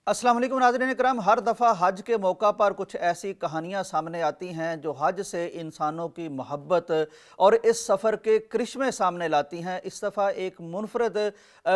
अस्सलाम वालेकुम नाज़रीन इकराम। हर दफ़ा हज के मौका पर कुछ ऐसी कहानियाँ सामने आती हैं जो हज से इंसानों की मोहब्बत और इस सफ़र के करिश्मे सामने लाती हैं। इस दफ़ा एक मुनफरद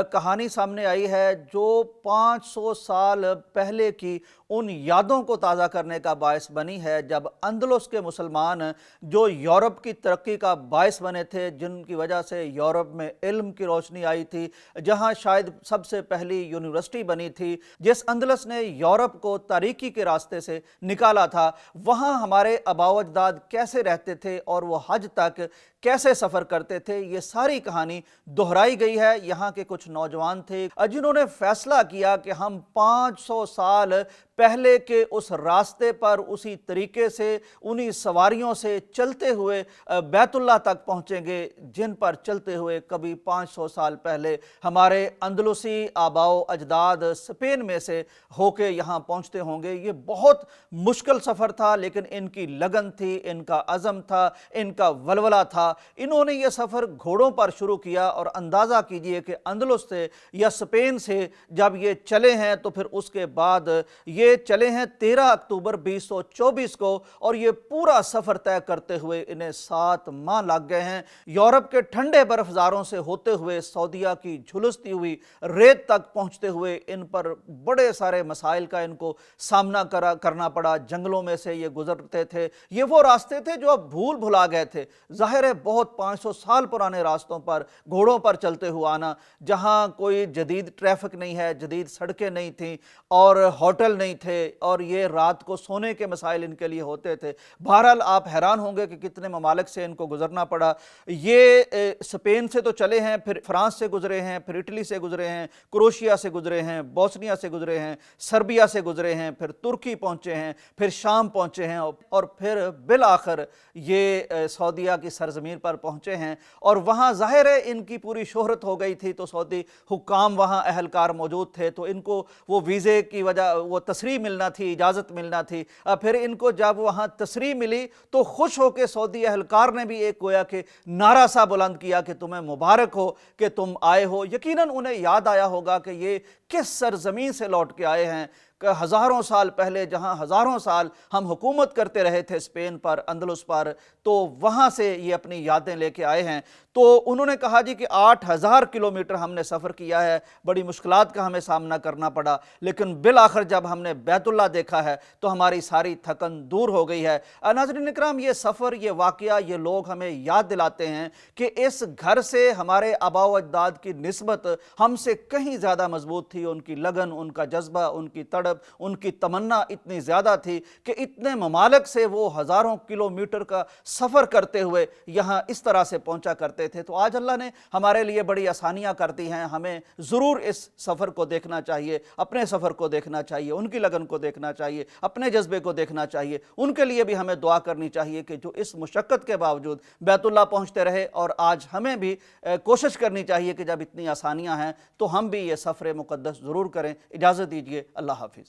कहानी सामने आई है जो 500 साल पहले की उन यादों को ताज़ा करने का बायस बनी है जब अंदलुस के मुसलमान जो यूरोप की तरक्की का बायस बने थे, जिनकी वजह से यूरोप में इल्म की रोशनी आई थी, जहाँ शायद सबसे पहली यूनिवर्सिटी बनी थी, जिस अंदलस ने यूरोप को तारीकी के रास्ते से निकाला था, वहाँ हमारे आबाओ अजदाद कैसे रहते थे और वो हज तक कैसे सफ़र करते थे, ये सारी कहानी दोहराई गई है। यहाँ के कुछ नौजवान थे जिन्होंने फैसला किया कि हम 500 साल पहले के उस रास्ते पर उसी तरीके से उन्हीं सवारियों से चलते हुए बैतुल्लाह तक पहुँचेंगे जिन पर चलते हुए कभी 500 साल पहले हमारे अंदलुसी आबाओ अजदाद स्पेन में से होके यहाँ पहुँचते होंगे। ये बहुत मुश्किल सफ़र था, लेकिन इनकी लगन थी, इनका अज़म था, इनका वलवला था। इन्होंने ये सफ़र घोड़ों पर शुरू किया और अंदाज़ा कीजिए कि अंदलुस से या स्पेन से जब ये चले हैं तो फिर उसके बाद ये चले हैं 13 अक्टूबर 2024 को, और ये पूरा सफ़र तय करते हुए इन्हें 7 माह लग गए हैं। यूरोप के ठंडे बर्फजारों से होते हुए सऊदीया की झुलसती हुई रेत तक पहुँचते हुए इन पर बड़े सारे मसाइल का इनको सामना करना पड़ा। जंगलों में से ये गुजरते थे, ये वो रास्ते थे जो अब भूल भुला गए थे। ज़ाहिर है बहुत 500 साल पुराने रास्तों पर घोड़ों पर चलते हुए आना, जहाँ कोई जदीद ट्रैफिक नहीं है, जदीद सड़कें नहीं थीं और होटल नहीं थे, और ये रात को सोने के मसाइल इनके लिए होते थे। बहरहाल आप हैरान होंगे कि कितने ममालिक से इनको गुजरना पड़ा। ये स्पेन से तो चले हैं, फिर फ्रांस से गुजरे हैं, फिर इटली से गुजरे हैं, क्रोशिया से गुजरे हैं, बोस्निया से गुजरे हैं, सर्बिया से गुजरे हैं, फिर तुर्की पहुँचे हैं, फिर शाम पहुँचे हैं, और फिर बिल आखिर ये सऊदीया की सरजमीन पर पहुँचे हैं। और वहाँ ज़ाहिर है इनकी पूरी शोहरत हो गई थी, तो सऊदी हुक्काम वहाँ अहलकार मौजूद थे, तो इनको वो वीज़े की वजह वो तसरीह मिलना थी, इजाज़त मिलना थी। फिर इनको जब वहाँ तसरीह मिली तो खुश हो के सऊदी अहलकार ने भी एक गोया कि नारा सा बुलंद किया कि तुम्हें मुबारक हो कि तुम आए हो। यकीनन उन्हें याद आया होगा कि ये किस सरजमीन से लौट के आए हैं, कि हज़ारों साल पहले जहाँ हज़ारों साल हम हुकूमत करते रहे थे स्पेन पर, अंदलुस पर, तो वहाँ से ये अपनी यादें लेके आए हैं। तो उन्होंने कहा जी कि 8000 किलोमीटर हमने सफ़र किया है, बड़ी मुश्किलात का हमें सामना करना पड़ा, लेकिन बिल आखिर जब हमने बैतुल्लाह देखा है तो हमारी सारी थकन दूर हो गई है। नाज़रीन इकराम, ये सफ़र, ये वाक़या, ये लोग हमें याद दिलाते हैं कि इस घर से हमारे आबाओ अजदाद की निस्बत हमसे कहीं ज़्यादा मजबूत थी। उनकी लगन, उनका जज्बा, उनकी तड़प, उनकी तमन्ना इतनी ज़्यादा थी कि इतने ममालिक से वो हज़ारों किलोमीटर का सफ़र करते हुए यहाँ इस तरह से पहुँचा करते थे। तो आज अल्लाह ने हमारे लिए बड़ी आसानियाँ कर दी हैं। हमें ज़रूर इस सफ़र को देखना चाहिए, अपने सफ़र को देखना चाहिए, उनकी लगन को देखना चाहिए, अपने जज्बे को देखना चाहिए। उनके लिए भी हमें दुआ करनी चाहिए कि जो इस मुशक्क़त के बावजूद बैतुल्लाह पहुँचते रहे, और आज हमें भी कोशिश करनी चाहिए कि जब इतनी आसानियाँ हैं तो हम भी ये सफ़र मुक़द्दस ज़रूर करें। इजाज़त दीजिए, अल्लाह हाफ़िज़।